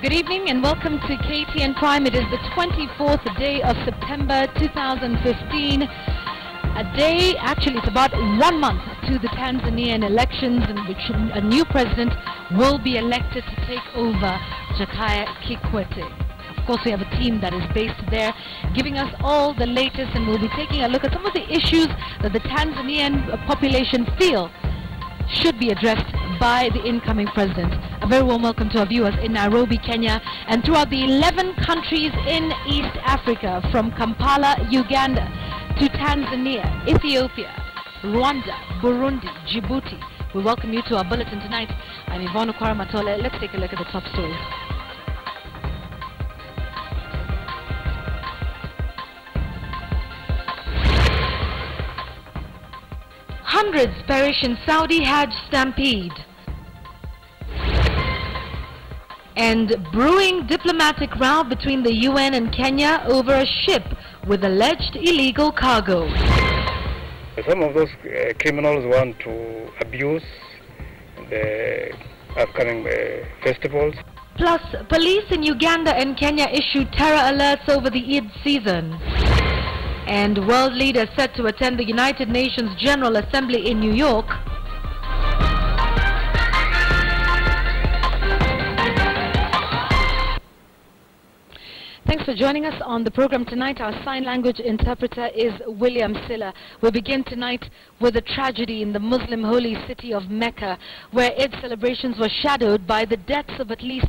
Good evening and welcome to KTN Prime. It is the 24th day of September 2015. A day, actually it's about 1 month to the Tanzanian elections in which a new president will be elected to take over Jakaya Kikwete. Of course, we have a team that is based there giving us all the latest, and we'll be taking a look at some of the issues that the Tanzanian population feel should be addressed by the incoming president. A very warm welcome to our viewers in Nairobi, Kenya, and throughout the 11 countries in East Africa, from Kampala, Uganda, to Tanzania, Ethiopia, Rwanda, Burundi, Djibouti. We welcome you to our bulletin tonight. I'm Yvonne Okwara-Matole. Let's take a look at the top stories. Hundreds perish in Saudi Hajj stampede. And brewing diplomatic row between the UN and Kenya over a ship with alleged illegal cargo. Some of those criminals want to abuse the upcoming festivals. Plus, police in Uganda and Kenya issued terror alerts over the Eid season. And world leaders set to attend the United Nations General Assembly in New York. Thanks for joining us on the program tonight. Our sign language interpreter is William Silla. We begin tonight with a tragedy in the Muslim holy city of Mecca, where Eid celebrations were shadowed by the deaths of at least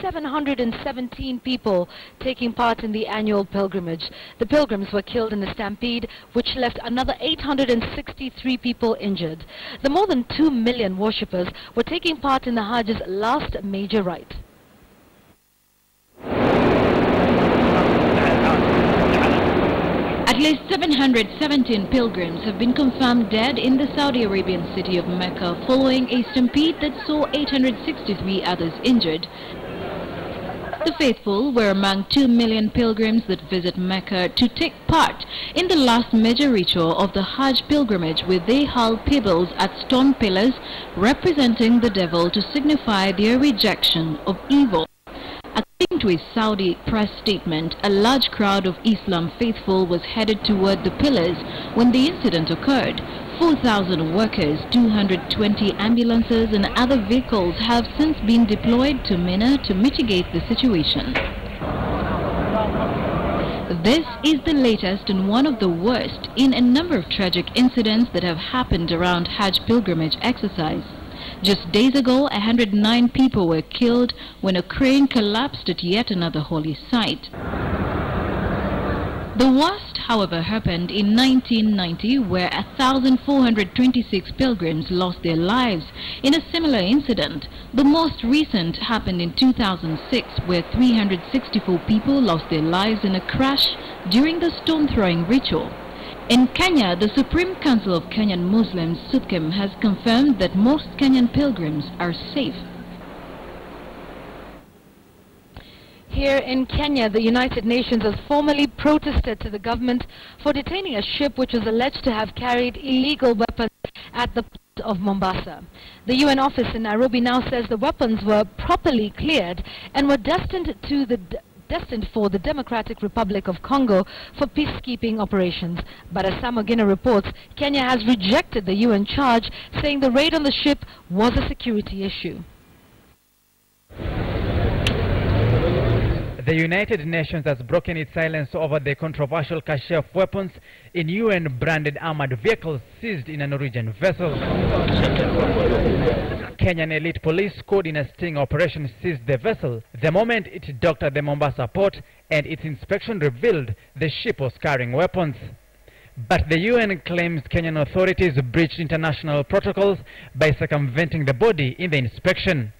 717 people taking part in the annual pilgrimage. The pilgrims were killed in a stampede which left another 863 people injured. The more than 2 million worshippers were taking part in the Hajj's last major rite. At least 717 pilgrims have been confirmed dead in the Saudi Arabian city of Mecca following a stampede that saw 863 others injured. The faithful were among 2 million pilgrims that visit Mecca to take part in the last major ritual of the Hajj pilgrimage, with they held pebbles at stone pillars representing the devil to signify their rejection of evil. According to a Saudi press statement, a large crowd of Islam faithful was headed toward the pillars when the incident occurred. 4,000 workers, 220 ambulances and other vehicles have since been deployed to Mina to mitigate the situation. This is the latest and one of the worst in a number of tragic incidents that have happened around Hajj pilgrimage exercise. Just days ago, 109 people were killed when a crane collapsed at yet another holy site. The worst, however, happened in 1990, where 1,426 pilgrims lost their lives in a similar incident. The most recent happened in 2006, where 364 people lost their lives in a crash during the stone-throwing ritual. In Kenya, the Supreme Council of Kenyan Muslims, SUPKEM, has confirmed that most Kenyan pilgrims are safe. Here in Kenya, the United Nations has formally protested to the government for detaining a ship which was alleged to have carried illegal weapons at the port of Mombasa. The UN office in Nairobi now says the weapons were properly cleared and were destined for the Democratic Republic of Congo for peacekeeping operations. But as Samogina reports, Kenya has rejected the UN charge, saying the raid on the ship was a security issue. The United Nations has broken its silence over the controversial cache of weapons in UN-branded armored vehicles seized in a Norwegian vessel. Kenyan elite police squad in a sting operation seized the vessel the moment it docked at the Mombasa port, and its inspection revealed the ship was carrying weapons. But the UN claims Kenyan authorities breached international protocols by circumventing the body in the inspection.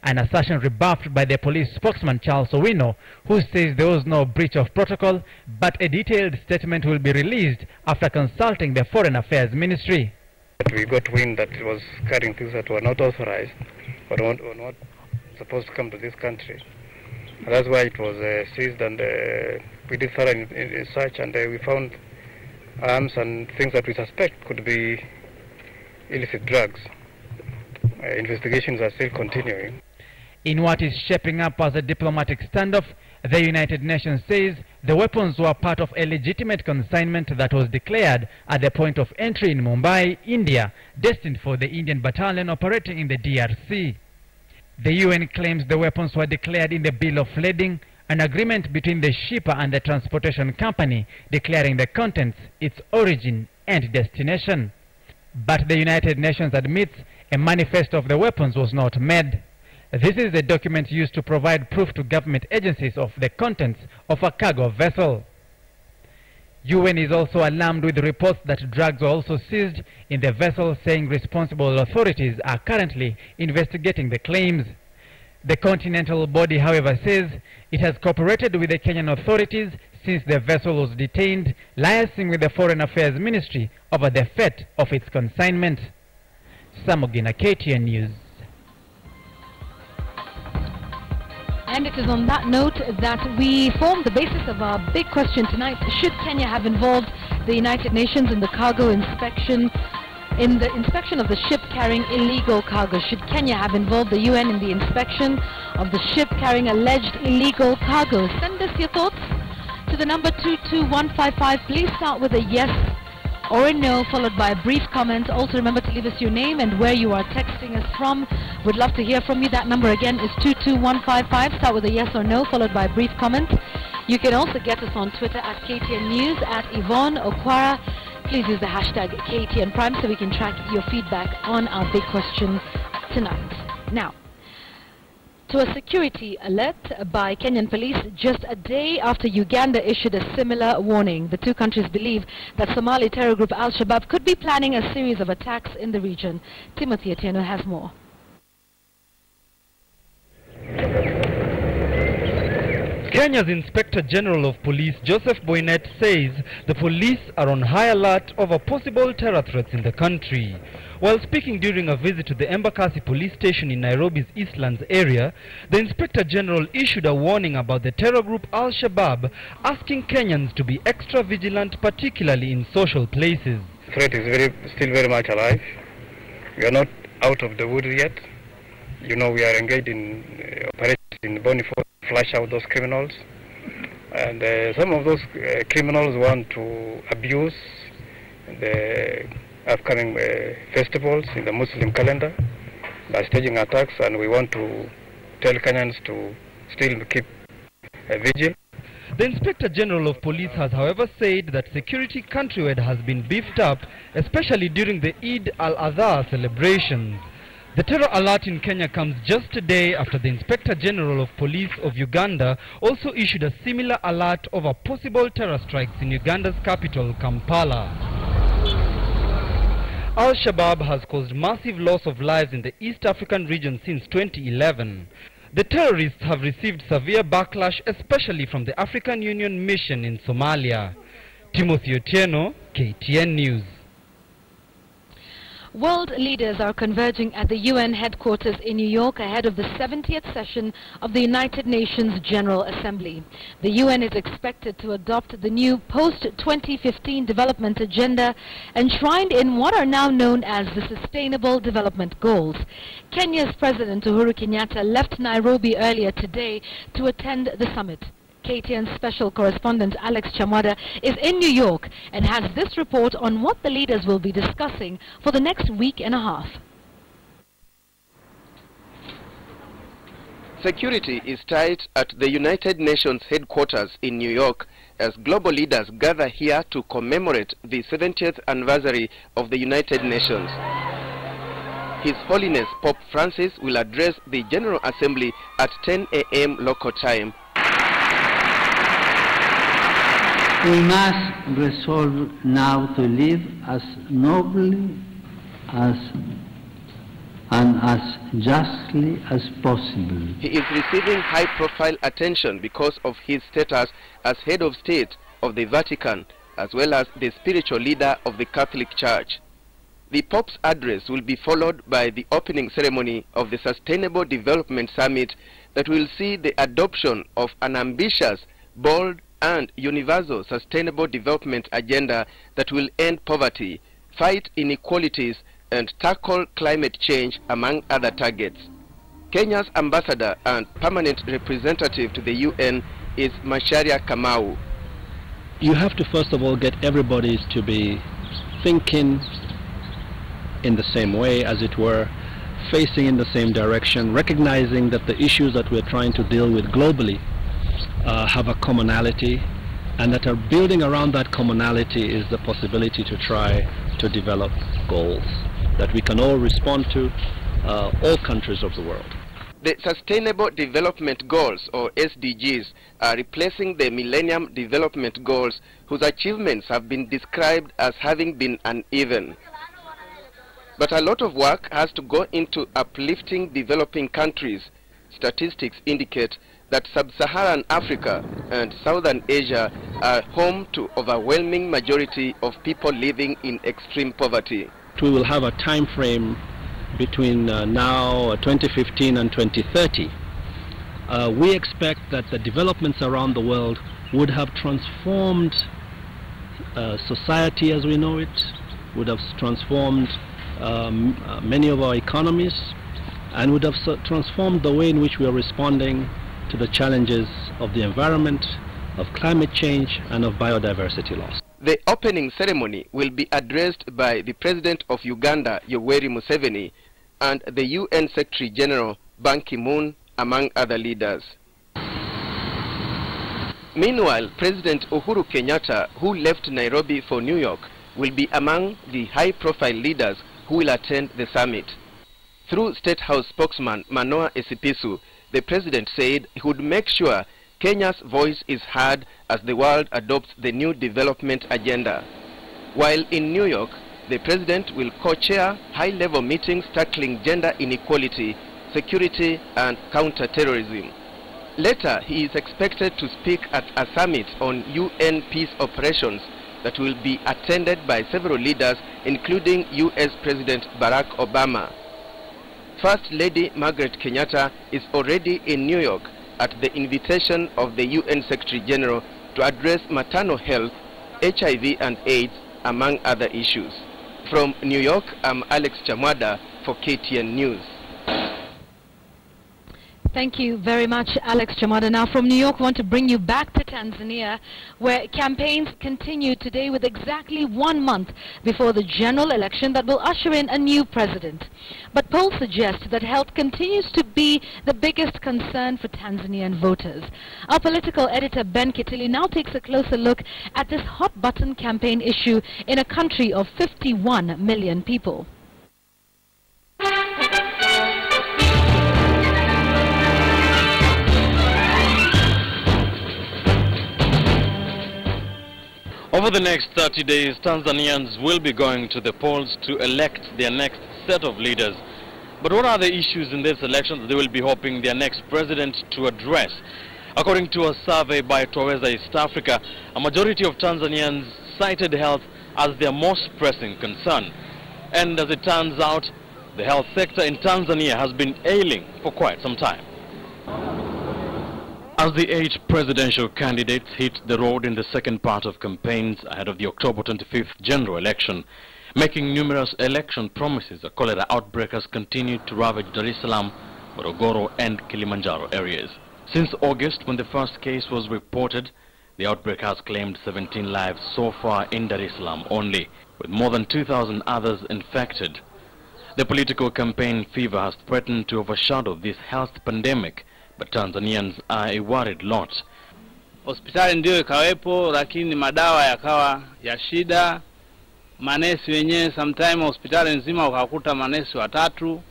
An assertion rebuffed by the police spokesman Charles Owino, who says there was no breach of protocol, but a detailed statement will be released after consulting the Foreign Affairs Ministry. We got wind that it was carrying things that were not authorized or were not supposed to come to this country. And that's why it was seized, and we did thorough search, and we found arms and things that we suspect could be illicit drugs. Investigations are still continuing. In what is shaping up as a diplomatic standoff, the United Nations says the weapons were part of a legitimate consignment that was declared at the point of entry in Mumbai, India, destined for the Indian battalion operating in the DRC. The UN claims the weapons were declared in the Bill of Lading, an agreement between the shipper and the transportation company declaring the contents, its origin and destination. But the United Nations admits a manifest of the weapons was not made. This is a document used to provide proof to government agencies of the contents of a cargo vessel. UN is also alarmed with reports that drugs were also seized in the vessel, saying responsible authorities are currently investigating the claims. The continental body, however, says it has cooperated with the Kenyan authorities since the vessel was detained, liaising with the Foreign Affairs Ministry over the fate of its consignment. Samogina, KTN News. And it is on that note that we form the basis of our big question tonight. Should Kenya have involved the United Nations in the cargo inspection, in the inspection of the ship carrying illegal cargo? Should Kenya have involved the UN in the inspection of the ship carrying alleged illegal cargo? Send us your thoughts to the number 22155. Please start with a yes or a no, followed by a brief comment. Also remember to leave us your name and where you are texting us from. We'd love to hear from you. That number again is 22155. Start with a yes or no, followed by a brief comment. You can also get us on Twitter at KTN News, at Yvonne Okwara. Please use the hashtag KTN Prime so we can track your feedback on our big question tonight. Now, to a security alert by Kenyan police just a day after Uganda issued a similar warning. The two countries believe that Somali terror group Al-Shabaab could be planning a series of attacks in the region. Timothy Atieno has more. Kenya's Inspector General of Police, Joseph Boynet, says the police are on high alert over possible terror threats in the country. While speaking during a visit to the Embakasi police station in Nairobi's Eastlands area, the Inspector General issued a warning about the terror group Al-Shabaab, asking Kenyans to be extra vigilant, particularly in social places. The threat is still very much alive. We are not out of the woods yet. You know, we are engaged in operations in Boniface to flush out those criminals. And some of those criminals want to abuse the upcoming festivals in the Muslim calendar by staging attacks, and we want to tell Kenyans to still keep vigil. The Inspector General of Police has, however, said that security countrywide has been beefed up, especially during the Eid al-Adha celebrations. The terror alert in Kenya comes just a day after the Inspector General of Police of Uganda also issued a similar alert over possible terror strikes in Uganda's capital, Kampala. Al-Shabaab has caused massive loss of lives in the East African region since 2011. The terrorists have received severe backlash, especially from the African Union mission in Somalia. Timothy Otieno, KTN News. World leaders are converging at the UN headquarters in New York ahead of the 70th session of the United Nations General Assembly. The UN is expected to adopt the new post-2015 development agenda enshrined in what are now known as the Sustainable Development Goals. Kenya's President Uhuru Kenyatta left Nairobi earlier today to attend the summit. KTN special correspondent Alex Chamwada is in New York and has this report on what the leaders will be discussing for the next week and a half. Security is tight at the United Nations headquarters in New York as global leaders gather here to commemorate the 70th anniversary of the United Nations. His Holiness Pope Francis will address the General Assembly at 10 a.m. local time. We must resolve now to live as nobly and as justly as possible. He is receiving high-profile attention because of his status as head of state of the Vatican, as well as the spiritual leader of the Catholic Church. The Pope's address will be followed by the opening ceremony of the Sustainable Development Summit that will see the adoption of an ambitious, bold, and universal sustainable development agenda that will end poverty, fight inequalities, and tackle climate change, among other targets. Kenya's ambassador and permanent representative to the UN is Macharia Kamau. You have to first of all get everybody to be thinking in the same way, as it were, facing in the same direction, recognizing that the issues that we're trying to deal with globally have a commonality, and that are building around that commonality is the possibility to try to develop goals that we can all respond to, all countries of the world. The Sustainable Development Goals, or SDGs, are replacing the Millennium Development Goals, whose achievements have been described as having been uneven. But a lot of work has to go into uplifting developing countries. Statistics indicate that sub-Saharan Africa and Southern Asia are home to overwhelming majority of people living in extreme poverty. We will have a time frame between now 2015 and 2030. We expect that the developments around the world would have transformed society as we know it, would have transformed many of our economies, and would have transformed the way in which we are responding to the challenges of the environment, of climate change, and of biodiversity loss. The opening ceremony will be addressed by the President of Uganda, Yoweri Museveni, and the UN Secretary General, Ban Ki-moon, among other leaders. Meanwhile, President Uhuru Kenyatta, who left Nairobi for New York, will be among the high-profile leaders who will attend the summit. Through State House spokesman Manoa Esipisu, the President said he would make sure Kenya's voice is heard as the world adopts the new development agenda. While in New York, the President will co-chair high-level meetings tackling gender inequality, security, and counter-terrorism. Later, he is expected to speak at a summit on UN peace operations that will be attended by several leaders, including US President Barack Obama. First Lady Margaret Kenyatta is already in New York at the invitation of the UN Secretary General to address maternal health, HIV and AIDS, among other issues. From New York, I'm Alex Chamwada for KTN News. Thank you very much, Alex Chamada. Now from New York, I want to bring you back to Tanzania, where campaigns continue today with exactly 1 month before the general election that will usher in a new president. But polls suggest that health continues to be the biggest concern for Tanzanian voters. Our political editor, Ben Kitili, now takes a closer look at this hot-button campaign issue in a country of 51 million people. Over the next 30 days, Tanzanians will be going to the polls to elect their next set of leaders. But what are the issues in this election that they will be hoping their next president to address? According to a survey by Twaweza East Africa, a majority of Tanzanians cited health as their most pressing concern. And as it turns out, the health sector in Tanzania has been ailing for quite some time. As the 8 presidential candidates hit the road in the second part of campaigns ahead of the October 25th general election, making numerous election promises, a cholera outbreak has continued to ravage Dar es Salaam, Morogoro and Kilimanjaro areas. Since August, when the first case was reported, the outbreak has claimed 17 lives so far in Dar es Salaam only, with more than 2,000 others infected. The political campaign fever has threatened to overshadow this health pandemic, but Tanzanians are a worried lot. Hospitali ndio ikawepo, lakini madawa yakawa ya shida. Manesi wenyewe sometime hospitali nzima ukakuta manesi watatu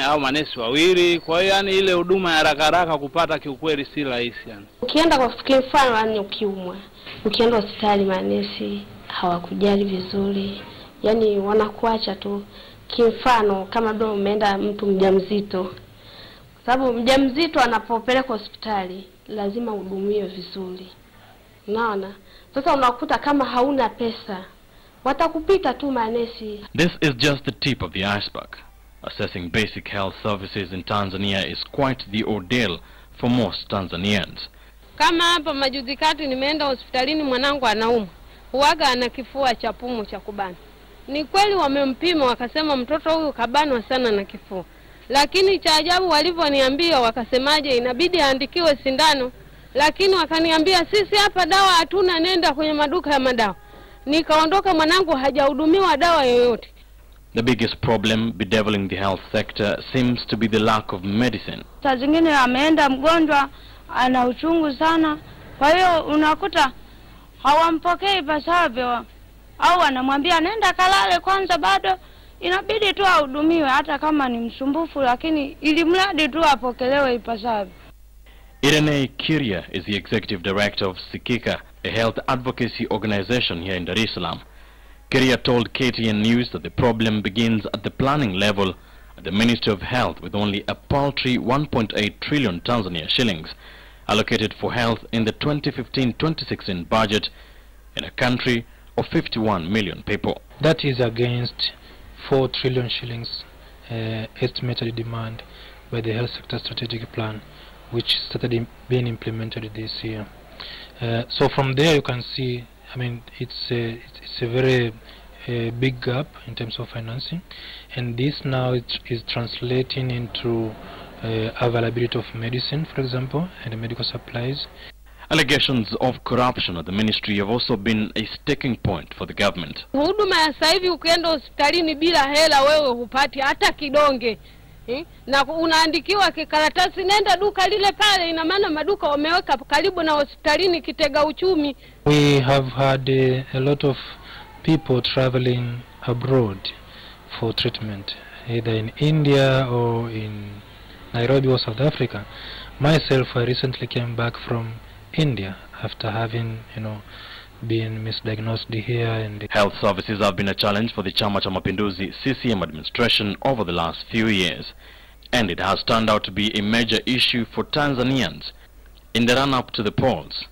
au manesi wawili. Kwa hiyo yani ile huduma ya haraka kupata kiukweli si rahisi yani. Ukienda kwa mfano yani ukiumwa, ukienda hospitali manesi hawakujali vizuri. Yani wanakuacha tu. Kimfano kama ndio umeenda mtu mjamzito, sababu mjamzito anapopelekwa hospitali lazima uhudumiwe vizuri. Unaona? Sasa unakuta kama hauna pesa, watakupita tu manesi. This is just the tip of the iceberg. Assessing basic health services in Tanzania is quite the ordeal for most Tanzanians. Kama hapa majuzi kati nimeenda hospitalini, mwanangu anaumwa. Huaga ana kifua cha pumu cha kubana. Ni kweli wamempima wakasema mtoto huyu kabanwa sana na kifua. Lakini cha ajabu walivyoniambia wakasemaje inabidi aandikiwe sindano. Lakini wakaniambia sisi hapa dawa hatuna, nenda kwenye maduka ya madawa. Nikaondoka, mwanangu hajahudumiwa dawa yoyote. The biggest problem bedeviling the health sector seems to be the lack of medicine. Saa zingine ameenda mgonjwa ana uchungu sana, kwa hiyo unakuta hawampokei pasavyo, au anamwambia nenda kalale kwanza, bado inabidi tu ahudumiwe hata kama ni msumbufu, lakini ili mradi tu apokelewe ipasavyo. Irene Kiria is the executive director of Sikika, a health advocacy organization here in Dar es Salaam. Kiria told KTN News that the problem begins at the planning level at the Ministry of Health, with only a paltry 1.8 trillion Tanzania shillings allocated for health in the 2015-2016 budget in a country of 51 million people. That is against 4 trillion shillings estimated demand by the health sector strategic plan, which started being implemented this year. So from there you can see, I mean, it's a very big gap in terms of financing, and this now is translating into availability of medicine, for example, and medical supplies. Allegations of corruption at the ministry have also been a sticking point for the government. Huduma ya sasa hivi ukienda hospitalini bila hela wewe hupati hata kidonge. Na unaandikiwa kikaratasi nenda duka lile pale, ina maana maduka wameweka karibu na hospitalini kitega uchumi. We have had a lot of people traveling abroad for treatment, either in India or in Nairobi or South Africa. Myself, I recently came back from India after having, been misdiagnosed here. And health services have been a challenge for the Chama cha Mapinduzi CCM administration over the last few years, and it has turned out to be a major issue for Tanzanians in the run-up to the polls.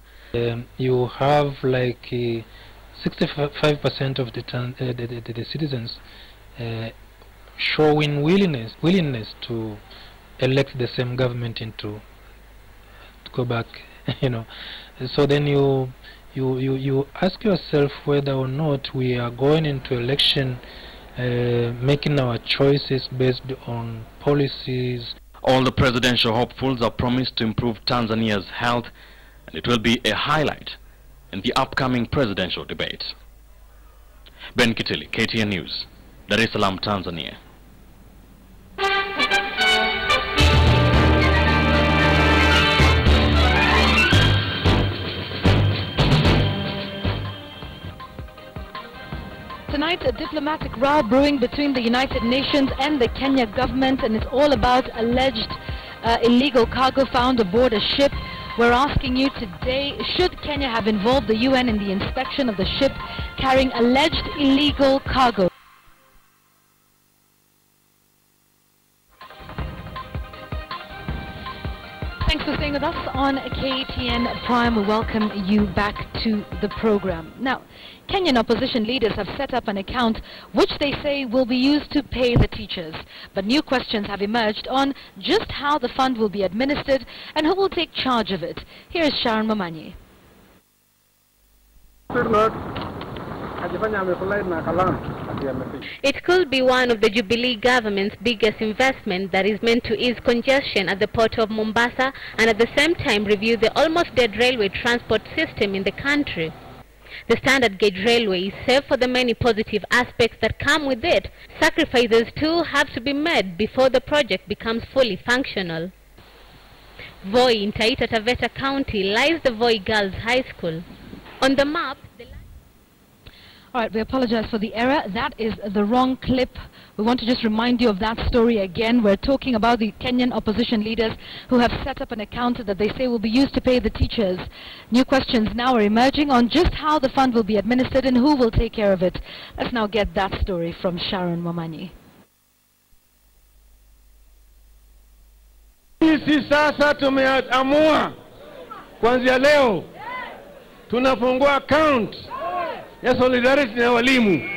You have like 65% of the citizens showing willingness to elect the same government to go back, So then you ask yourself whether or not we are going into election making our choices based on policies. All the presidential hopefuls are promised to improve Tanzania's health, and it will be a highlight in the upcoming presidential debate. Ben Kitili, KTN News, Dar es Salaam, Tanzania. Tonight, a diplomatic row brewing between the United Nations and the Kenya government, and it's all about alleged illegal cargo found aboard a ship. We're asking you today, should Kenya have involved the UN in the inspection of the ship carrying alleged illegal cargo? Thanks for staying with us on KTN Prime. We welcome you back to the program. Now, Kenyan opposition leaders have set up an account which they say will be used to pay the teachers. But new questions have emerged on just how the fund will be administered and who will take charge of it. Here is Sharon Momanyi. It could be one of the Jubilee government's biggest investment that is meant to ease congestion at the port of Mombasa and at the same time review the almost dead railway transport system in the country. The standard gauge railway is safe for the many positive aspects that come with it. Sacrifices too have to be made before the project becomes fully functional. Voi in Taita Taveta County lies the Voi Girls High School. On the map, all right, we apologize for the error. That is the wrong clip. We want to just remind you of that story again. We're talking about the Kenyan opposition leaders who have set up an account that they say will be used to pay the teachers. New questions now are emerging on just how the fund will be administered and who will take care of it. Let's now get that story from Sharon Momanyi. Sisi sasa tumeamua kuanzia leo tunafungua account ya solidarity na walimu.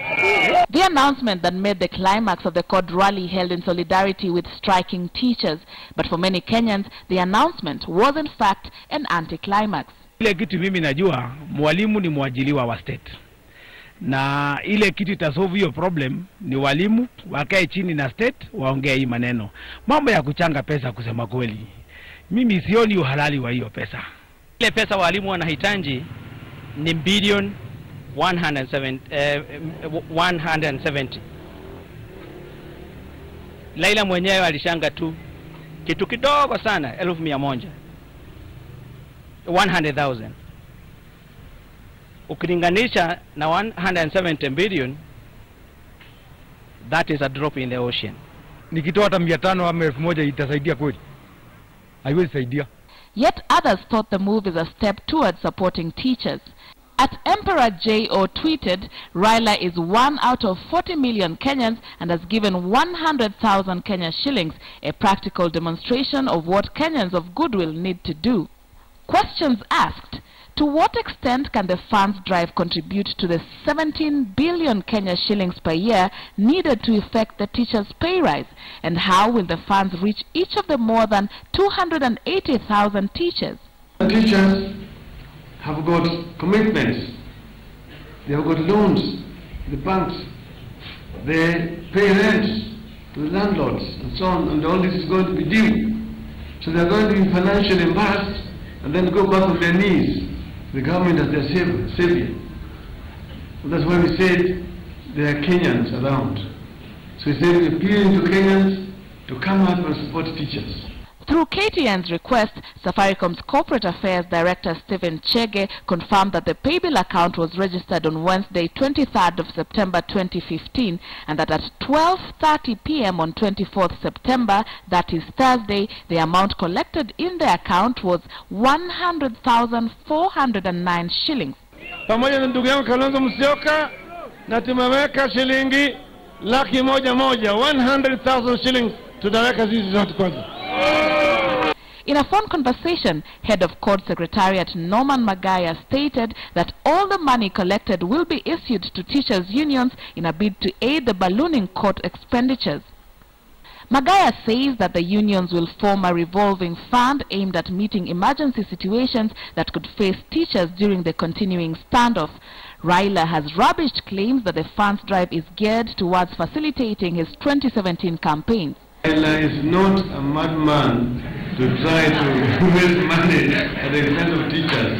The announcement that made the climax of the CORD rally held in solidarity with striking teachers, but for many Kenyans the announcement was in fact an anticlimax. Ile kitu mimi najua mwalimu ni mwajiliwa wa state. na ile kitu itasolve hiyo problem ni walimu wakae chini na state waongee hii maneno. Mambo ya kuchanga pesa, kusema kweli mimi sioni uhalali wa hiyo pesa. Ile pesa walimu wanahitaji ni bilioni 170. Laila mwenyewe alishanga tu kitu kidogo sana 100,000. Ukilinganisha na 170 billion, that is a drop in the ocean. Nikitoa hata 500 ama 1000 itasaidia kweli? Haiwezi saidia. Yet others thought the move is a step towards supporting teachers. At Emperor J.O. tweeted, Raila is 1 out of 40 million Kenyans and has given 100,000 Kenya shillings, a practical demonstration of what Kenyans of goodwill need to do. Questions asked, to what extent can the funds drive contribute to the 17 billion Kenya shillings per year needed to effect the teachers' pay rise? And how will the funds reach each of the more than 280,000 teachers? The teachers have got commitments. They have got loans, the banks. They pay rent to the landlords and so on, and all this is going to be due. So they are going to be financially embarrassed and then go back on their knees. The government as their savior. So that's why we said there are Kenyans around. So we said appealing to Kenyans to come out and support teachers. Through KTN's request, Safaricom's Corporate Affairs Director Stephen Chege confirmed that the paybill account was registered on Wednesday, 23rd of September 2015, and that at 12:30 p.m. on 24th September, that is Thursday, the amount collected in the account was 100,409 shillings. Pamoja na ndugu yangu Kalonzo Musyoka na tumeweka shilingi 100,000 shillings tutaweka sisi zote kwanza. In a phone conversation, Head of Court Secretariat Norman Magaya stated that all the money collected will be issued to teachers' unions in a bid to aid the ballooning court expenditures. Magaya says that the unions will form a revolving fund aimed at meeting emergency situations that could face teachers during the continuing standoff. Raila has rubbished claims that the fund's drive is geared towards facilitating his 2017 campaign. Raila is not a madman to try to raise money at the expense of teachers.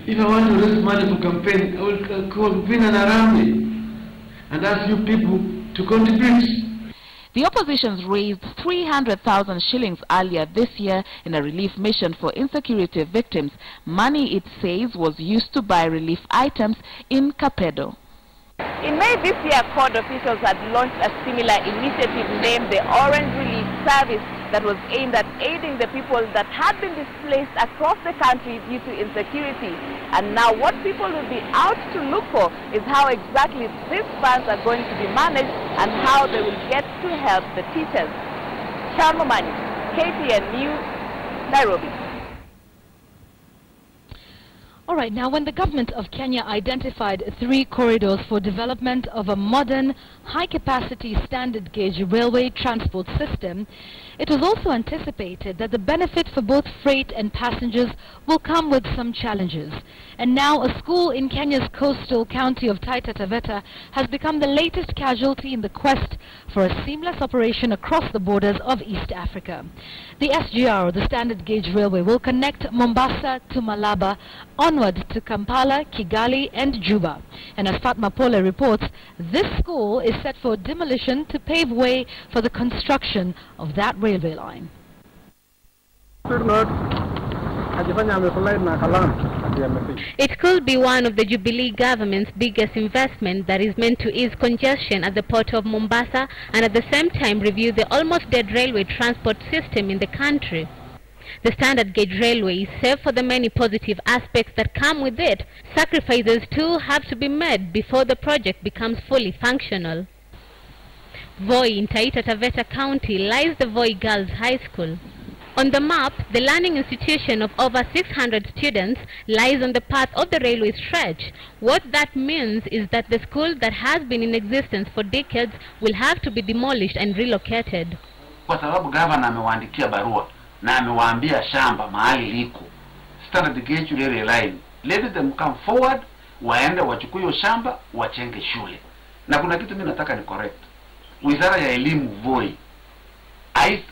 If I want to raise money for campaign, I will convene an assembly and ask you people to contribute. The opposition raised 300,000 shillings earlier this year in a relief mission for insecurity victims. Money, it says, was used to buy relief items in Kapedo. In May this year, court officials had launched a similar initiative named the Orange Relief Service that was aimed at aiding the people that had been displaced across the country due to insecurity. And now what people will be out to look for is how exactly these funds are going to be managed and how they will get to help the teachers. Sharmamani, KTN News, Nairobi. All right, now when the government of Kenya identified 3 corridors for development of a modern, high-capacity standard gauge railway transport system, it was also anticipated that the benefit for both freight and passengers will come with some challenges. And now a school in Kenya's coastal county of Taita Taveta has become the latest casualty in the quest for a seamless operation across the borders of East Africa. The SGR, or the Standard Gauge Railway, will connect Mombasa to Malaba, onward to Kampala, Kigali and Juba. And as Fatma Pole reports, this school is set for demolition to pave way for the construction of that railway line. It could be one of the Jubilee government's biggest investment that is meant to ease congestion at the port of Mombasa and at the same time review the almost dead railway transport system in the country. The standard gauge railway is safe for the many positive aspects that come with it. Sacrifices too have to be made before the project becomes fully functional. Voi in Taita Taveta County lies the Voi Girls High School. On the map, the learning institution of over 600 students lies on the path of the railway stretch. What that means is that the school that has been in existence for decades will have to be demolished and relocated. Kwa sababu governor amewaandikia barua na amewaambia shamba mahali liko standard gauge railway line, let them come forward, waende wachukue hiyo shamba wachenge shule. Na kuna kitu mimi nataka ni correct. Wizara ya Elimu Voi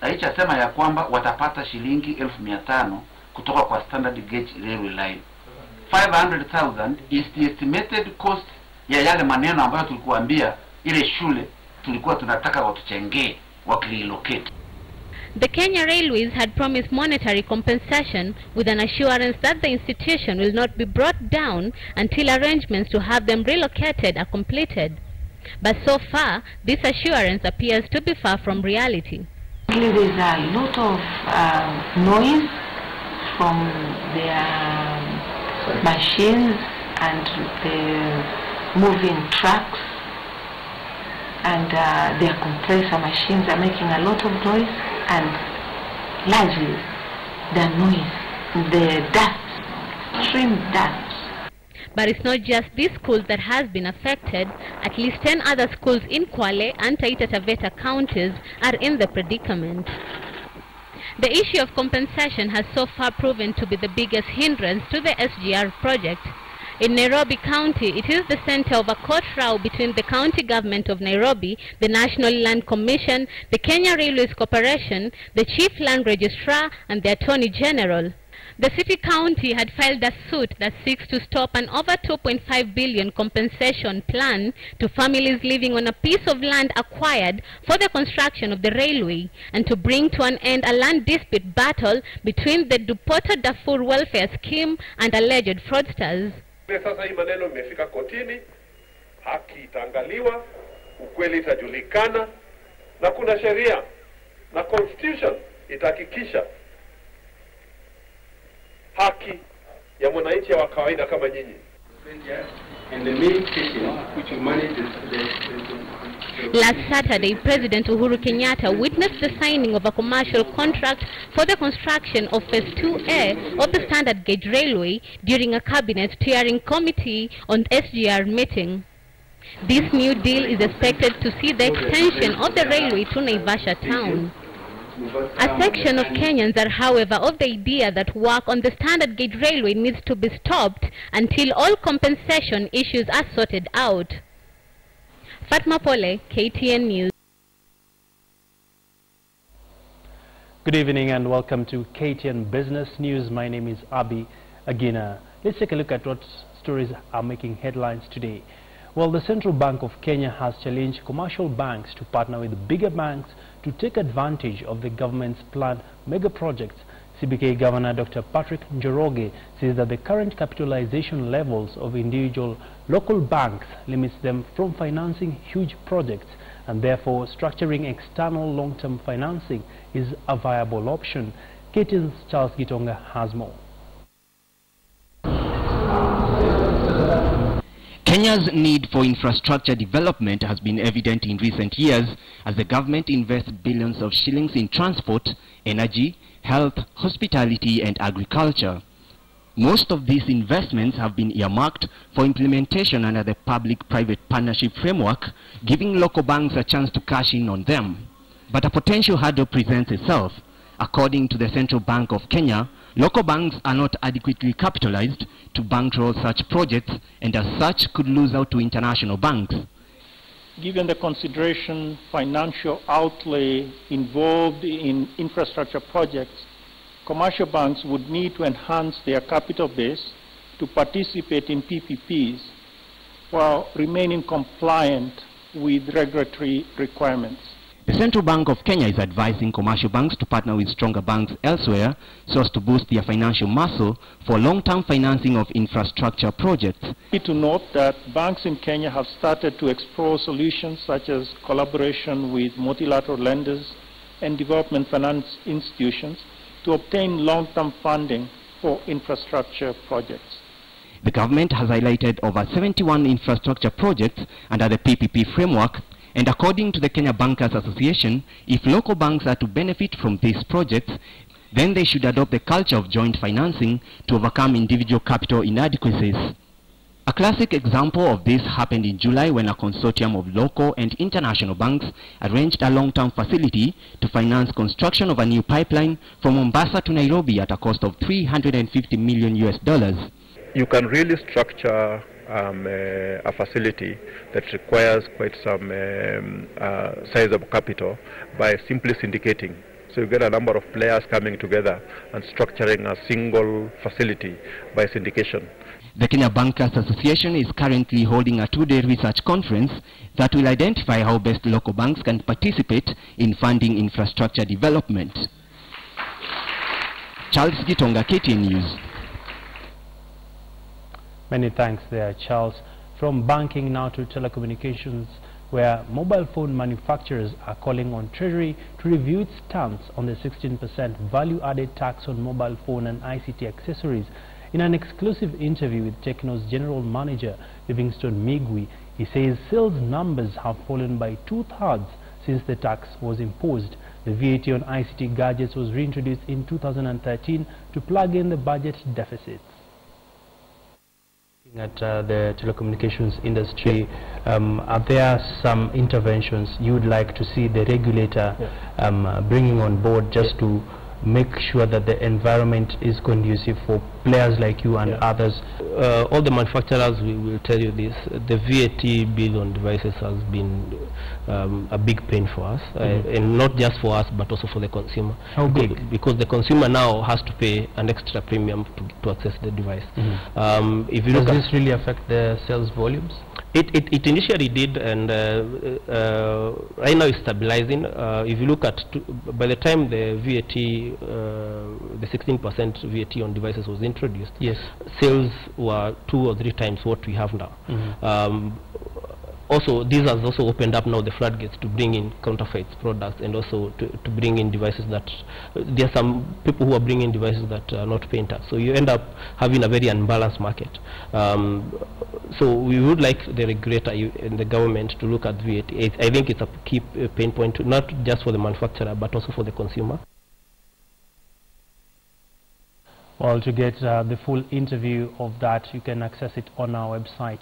haichasema ya kwamba watapata shilingi 1500 kutoka kwa standard gauge railway line. 500,000 is the estimated cost ya yale maneno ambayo tulikuambia ile shule tulikuwa tunataka watuchengee wakilocate. The Kenya Railways had promised monetary compensation with an assurance that the institution will not be brought down until arrangements to have them relocated are completed. But so far, this assurance appears to be far from reality. There's a lot of noise from their machines and the moving trucks, and their compressor machines are making a lot of noise, and largely the noise, the dust, extreme dust. But it's not just this school that has been affected. At least 10 other schools in Kwale and Taita Taveta counties are in the predicament. The issue of compensation has so far proven to be the biggest hindrance to the SGR project. In Nairobi County, it is the center of a court row between the county government of Nairobi, the National Land Commission, the Kenya Railways Corporation, the Chief Land Registrar, and the Attorney General. The city county had filed a suit that seeks to stop an over 2.5 billion compensation plan to families living on a piece of land acquired for the construction of the railway, and to bring to an end a land dispute battle between the Dupoto Darfur Welfare Scheme and alleged fraudsters. Sasa hii maneno imefika kotini, haki itaangaliwa, ukweli itajulikana, na kuna sheria na constitution itahakikisha haki ya mwananchi wa kawaida kama nyinyi. Last Saturday, President Uhuru Kenyatta witnessed the signing of a commercial contract for the construction of Phase 2A of the Standard Gauge Railway during a cabinet steering committee on SGR meeting. This new deal is expected to see the extension of the railway to Naivasha town. A section of Kenyans are, however, of the idea that work on the Standard Gauge Railway needs to be stopped until all compensation issues are sorted out. Fatma Pole, KTN News. Good evening and welcome to KTN Business News. My name is Abi Agina. Let's take a look at what stories are making headlines today. Well, the Central Bank of Kenya has challenged commercial banks to partner with bigger banks to take advantage of the government's planned mega projects. CBK Governor Dr. Patrick Njoroge says that the current capitalization levels of individual local banks limits them from financing huge projects, and therefore structuring external long-term financing is a viable option. KTN's Charles Gitonga has more. Kenya's need for infrastructure development has been evident in recent years as the government invests billions of shillings in transport, energy, health, hospitality and agriculture. Most of these investments have been earmarked for implementation under the public-private partnership framework, giving local banks a chance to cash in on them. But a potential hurdle presents itself. According to the Central Bank of Kenya, local banks are not adequately capitalized to bankroll such projects, and as such could lose out to international banks. Given the consideration financial outlay involved in infrastructure projects, commercial banks would need to enhance their capital base to participate in PPPs while remaining compliant with regulatory requirements. The Central Bank of Kenya is advising commercial banks to partner with stronger banks elsewhere so as to boost their financial muscle for long-term financing of infrastructure projects. To note that banks in Kenya have started to explore solutions such as collaboration with multilateral lenders and development finance institutions to obtain long-term funding for infrastructure projects. The government has highlighted over 71 infrastructure projects under the PPP framework, and according to the Kenya Bankers Association, if local banks are to benefit from these projects, then they should adopt the culture of joint financing to overcome individual capital inadequacies. A classic example of this happened in July when a consortium of local and international banks arranged a long-term facility to finance construction of a new pipeline from Mombasa to Nairobi at a cost of $350 million. You can really structure a facility that requires quite some size of capital by simply syndicating. So you get a number of players coming together and structuring a single facility by syndication. The Kenya Bankers Association is currently holding a two-day research conference that will identify how best local banks can participate in funding infrastructure development. Charles Gitonga, KTN News. Many thanks there, Charles. From banking now to telecommunications, where mobile phone manufacturers are calling on Treasury to review its stance on the 16% value-added tax on mobile phone and ICT accessories. In an exclusive interview with Tecno's General Manager, Livingstone Migwi, he says sales numbers have fallen by 2/3 since the tax was imposed. The VAT on ICT gadgets was reintroduced in 2013 to plug in the budget deficits. Looking at the telecommunications industry, are there some interventions you would like to see the regulator bringing on board just to make sure that the environment is conducive for players like you and others? All the manufacturers will tell you this. The VAT bill on devices has been a big pain for us, and not just for us but also for the consumer. How big? Because the consumer now has to pay an extra premium to access the device. If you Does look this really affect the sales volumes? It initially did, and right now it's stabilizing. If you look at, by the time the VAT, the 16% VAT on devices was introduced, yes, sales were 2 or 3 times what we have now. Also, this has also opened up now the floodgates to bring in counterfeit products, and also to bring in devices that there are some people who are bringing devices that are not paying tax. So you end up having a very unbalanced market. So we would like the regulator and the government to look at VAT. I think it's a key pain point, not just for the manufacturer but also for the consumer. Well, to get the full interview of that, you can access it on our website.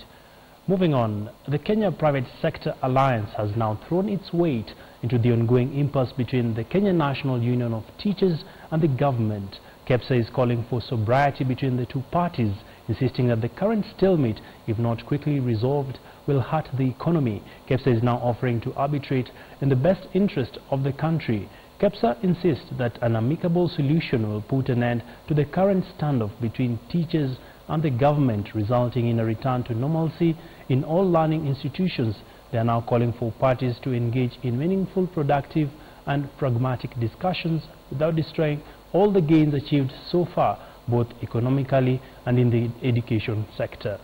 Moving on, the Kenya Private Sector Alliance has now thrown its weight into the ongoing impasse between the Kenya National Union of Teachers and the government. KEPSA is calling for sobriety between the two parties, insisting that the current stalemate, if not quickly resolved, will hurt the economy. KEPSA is now offering to arbitrate in the best interest of the country. KEPSA insists that an amicable solution will put an end to the current standoff between teachers and the government, resulting in a return to normalcy in all learning institutions. They are now calling for parties to engage in meaningful, productive and pragmatic discussions without destroying all the gains achieved so far, both economically and in the education sector.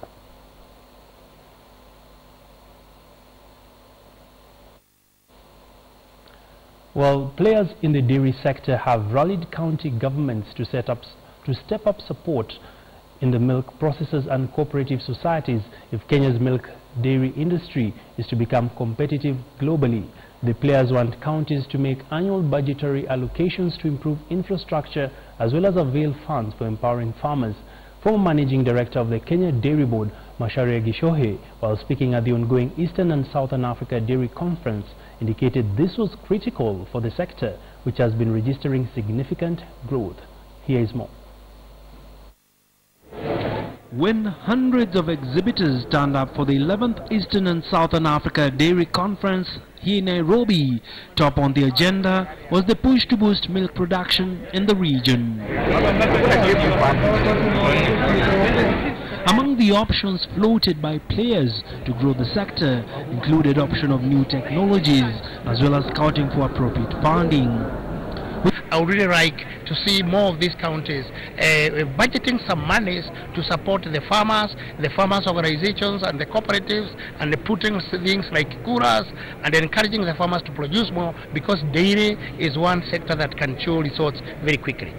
Well, players in the dairy sector have rallied county governments to step up support in the milk processors and cooperative societies if Kenya's milk dairy industry is to become competitive globally. The players want counties to make annual budgetary allocations to improve infrastructure as well as avail funds for empowering farmers. Former Managing Director of the Kenya Dairy Board, Macharia Gishohe, while speaking at the ongoing Eastern and Southern Africa Dairy Conference, indicated this was critical for the sector, which has been registering significant growth. Here is more. When hundreds of exhibitors turned up for the 11th Eastern and Southern Africa Dairy Conference here in Nairobi, top on the agenda was the push to boost milk production in the region. Among the options floated by players to grow the sector included option of new technologies as well as scouting for appropriate funding. I would really like to see more of these counties budgeting some monies to support the farmers organizations and the cooperatives, and putting things like kuras and encouraging the farmers to produce more, because dairy is one sector that can show results very quickly.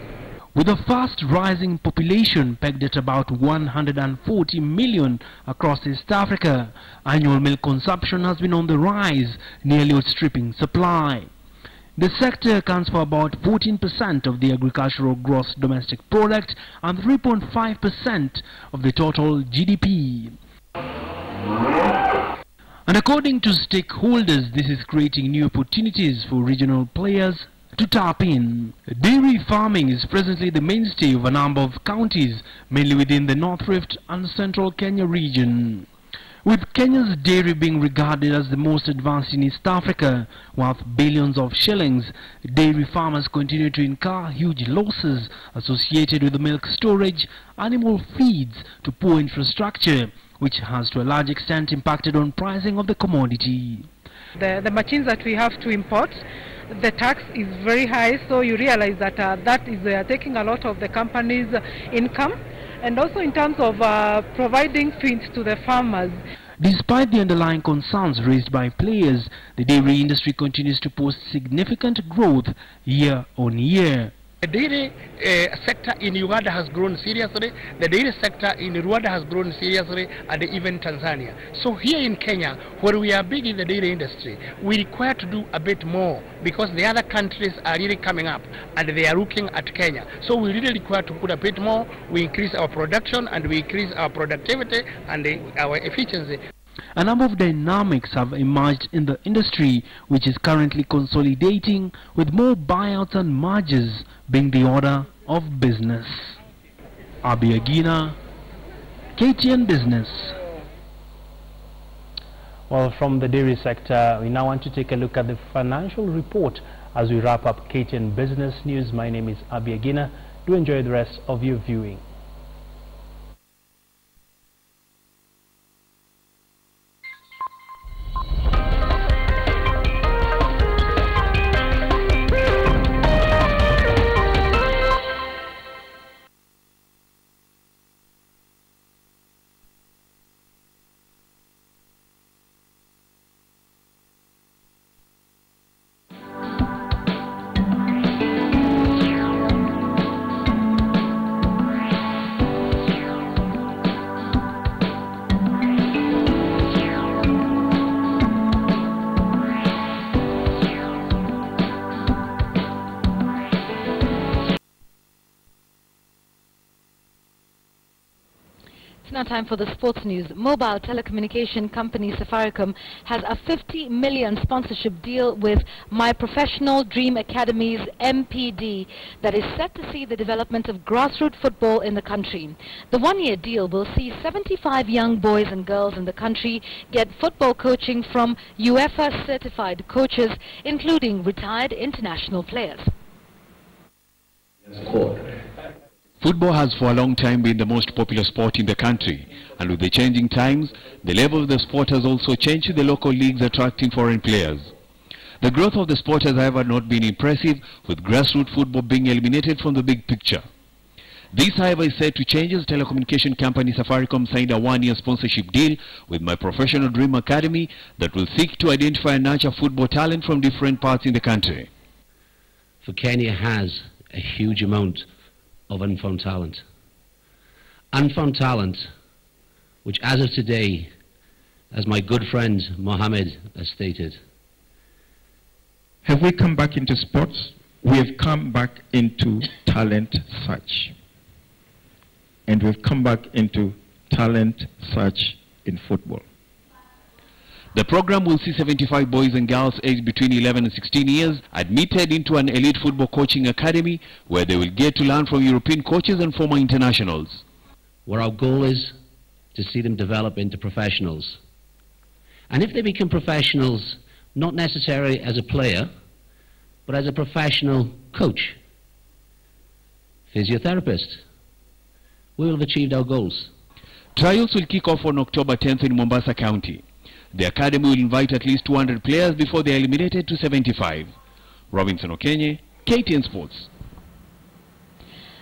With a fast rising population pegged at about 140 million across East Africa, annual milk consumption has been on the rise, nearly outstripping supply. The sector accounts for about 14% of the agricultural gross domestic product and 3.5% of the total GDP. And according to stakeholders, this is creating new opportunities for regional players to tap in. Dairy farming is presently the mainstay of a number of counties, mainly within the North Rift and Central Kenya region. With Kenya's dairy being regarded as the most advanced in East Africa, worth billions of shillings, dairy farmers continue to incur huge losses associated with the milk storage, animal feeds to poor infrastructure, which has to a large extent impacted on pricing of the commodity. The machines that we have to import, the tax is very high, so you realize that that is taking a lot of the company's income, and also in terms of providing feeds to the farmers. Despite the underlying concerns raised by players, the dairy industry continues to post significant growth year on year. The dairy sector in Uganda has grown seriously, the dairy sector in Rwanda has grown seriously, and even Tanzania. So here in Kenya, where we are big in the dairy industry, we require to do a bit more because the other countries are really coming up and they are looking at Kenya. So we really require to put a bit more, we increase our production and we increase our productivity and our efficiency. A number of dynamics have emerged in the industry, which is currently consolidating, with more buyouts and mergers being the order of business. Abi Agina, KTN Business. Well, from the dairy sector, we now want to take a look at the financial report as we wrap up KTN Business News. My name is Abi Agina. Do enjoy the rest of your viewing. Now time for the sports news. Mobile telecommunication company Safaricom has a 50 million sponsorship deal with My Professional Dream Academy's MPD that is set to see the development of grassroots football in the country. The one-year deal will see 75 young boys and girls in the country get football coaching from UEFA-certified coaches, including retired international players. Football has for a long time been the most popular sport in the country, and with the changing times, the level of the sport has also changed, with the local leagues attracting foreign players. The growth of the sport has however not been impressive, with grassroots football being eliminated from the big picture. This, however, is set to change as telecommunication company Safaricom signed a one-year sponsorship deal with My Professional Dream Academy that will seek to identify and nurture football talent from different parts in the country. For Kenya has a huge amount of unfound talent. Unfound talent, which as of today, as my good friend Mohammed has stated. Have we come back into sports? We have come back into talent search. And we've come back into talent search in football. The program will see 75 boys and girls aged between 11 and 16 years admitted into an elite football coaching academy where they will get to learn from European coaches and former internationals. Where our goal is to see them develop into professionals. And if they become professionals, not necessarily as a player, but as a professional coach, physiotherapist, we will have achieved our goals. Trials will kick off on October 10th in Mombasa County. The academy will invite at least 200 players before they are eliminated to 75. Robinson Okenye, KTN Sports.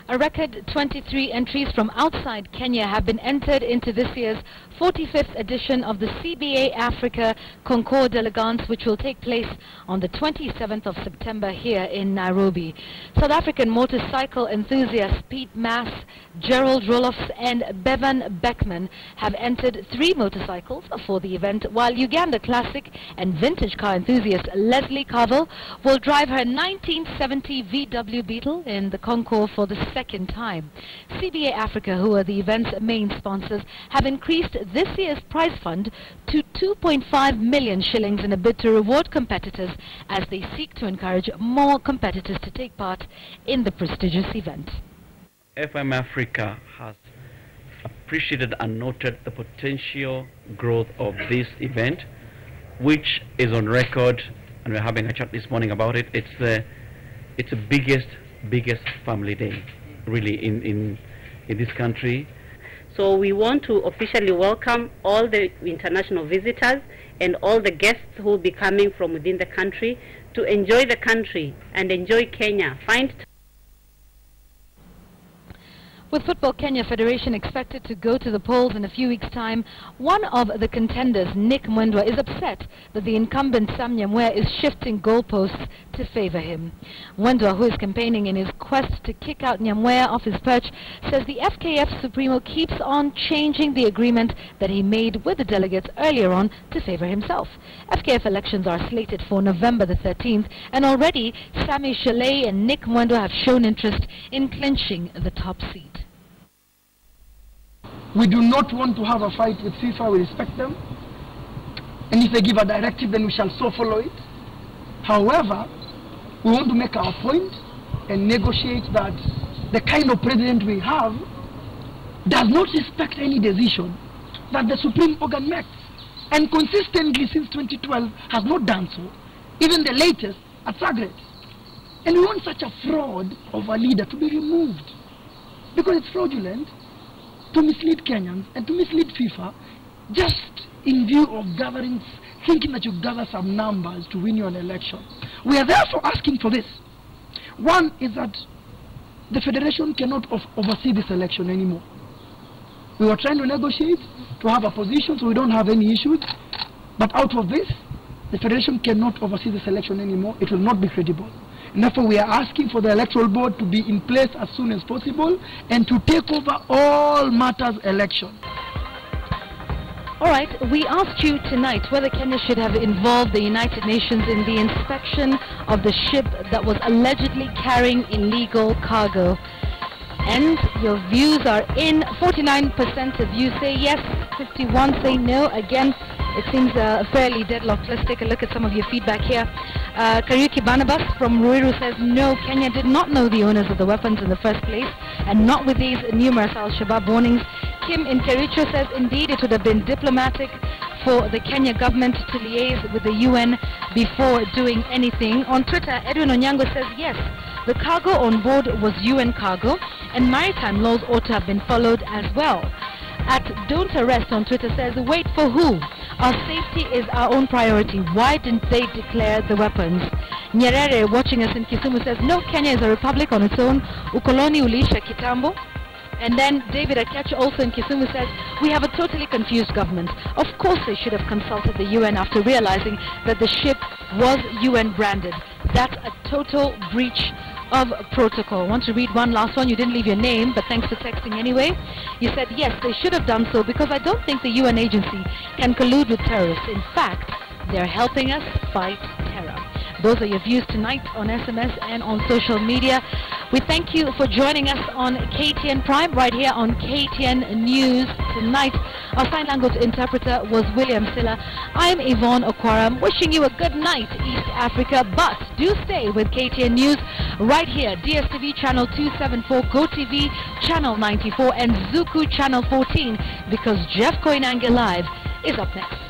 A record 23 entries from outside Kenya have been entered into this year's 45th edition of the CBA Africa Concours d'Elegance, which will take place on the 27th of September here in Nairobi. South African motorcycle enthusiasts Pete Mass, Gerald Roloffs and Bevan Beckman have entered 3 motorcycles for the event, while Uganda classic and vintage car enthusiast Leslie Covell will drive her 1970 VW Beetle in the concours for the second time. CBA Africa, who are the event's main sponsors, have increased this year's prize fund to 2.5 million shillings in a bid to reward competitors as they seek to encourage more competitors to take part in the prestigious event. FM Africa has appreciated and noted the potential growth of this event, which is on record, and we're having a chat this morning about it. It's the biggest family day, really, in this country. So we want to officially welcome all the international visitors and all the guests who will be coming from within the country to enjoy the country and enjoy Kenya. With Football Kenya Federation expected to go to the polls in a few weeks' time, one of the contenders, Nick Mwendwa, is upset that the incumbent Sam Nyamweya is shifting goalposts to favor him. Mwendwa, who is campaigning in his quest to kick out Nyamweya off his perch, says the FKF Supremo keeps on changing the agreement that he made with the delegates earlier on to favor himself. FKF elections are slated for November the 13th, and already Sammy Chalet and Nick Mwendwa have shown interest in clinching the top seat. We do not want to have a fight with FIFA. We respect them. And if they give a directive, then we shall so follow it. However, we want to make our point and negotiate that the kind of president we have does not respect any decision that the supreme organ makes. And consistently since 2012 has not done so. Even the latest at Zagreb. And we want such a fraud of a leader to be removed. Because it's fraudulent to mislead Kenyans and to mislead FIFA just in view of gathering, thinking that you gather some numbers to win your election. We are therefore asking for this. One is that the federation cannot oversee this election anymore. We were trying to negotiate to have a position so we don't have any issues, but out of this, the federation cannot oversee this election anymore. It will not be credible. And therefore, we are asking for the electoral board to be in place as soon as possible and to take over all matters election. All right, we asked you tonight whether Kenya should have involved the United Nations in the inspection of the ship that was allegedly carrying illegal cargo. And your views are in. 49% of you say yes, 51 say no. Again, it seems fairly deadlocked. Let's take a look at some of your feedback here. Kariuki Barnabas from Ruiru says no, Kenya did not know the owners of the weapons in the first place, and not with these numerous Al-Shabaab warnings. Kim in Kericho says indeed it would have been diplomatic for the Kenya government to liaise with the UN before doing anything. On Twitter, Edwin Onyango says yes, the cargo on board was UN cargo, and maritime laws ought to have been followed as well. At Don't Arrest on Twitter says, wait for who? Our safety is our own priority. Why didn't they declare the weapons? Nyerere, watching us in Kisumu, says, no, Kenya is a republic on its own. Ukoloni uliisha kitambo. And then David Akech, also in Kisumu, says, we have a totally confused government. Of course they should have consulted the UN after realizing that the ship was UN branded. That's a total breach of protocol. I want to read one last one. You didn't leave your name, but thanks for texting anyway. You said, yes, they should have done so because I don't think the UN agency can collude with terrorists. In fact, they're helping us fight terror. Those are your views tonight on SMS and on social media. We thank you for joining us on KTN Prime right here on KTN News tonight. Our sign language interpreter was William Silla. I'm Yvonne Okwaram, wishing you a good night, East Africa. But do stay with KTN News right here, DSTV channel 274, GoTV channel 94, and Zuku channel 14, because Jeff Koinange Live is up next.